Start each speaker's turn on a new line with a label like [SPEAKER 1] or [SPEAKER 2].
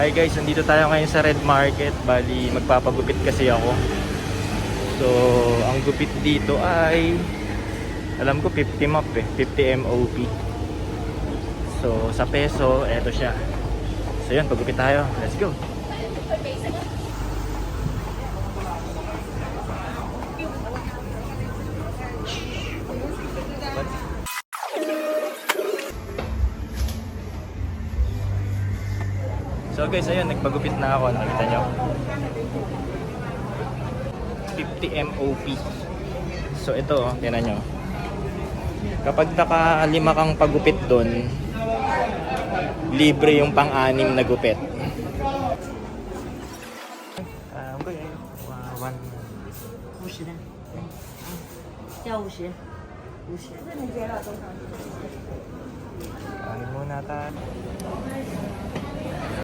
[SPEAKER 1] Hi guys, nandito tayo ngayon sa Red Market. Bali, magpapagupit kasi ako. So, ang gupit dito ay, alam ko 50 map 50 MOP. So, sa peso, eto siya. So yun, pagupit tayo. Let's go! So guys, ayun, nagpagupit na ako. Nakita nyo? 50 MOP. So ito, tingnan nyo. Kapag naka-5 kang pagupit doon, libre yung pang-anim na gupit. Ano muna tayo?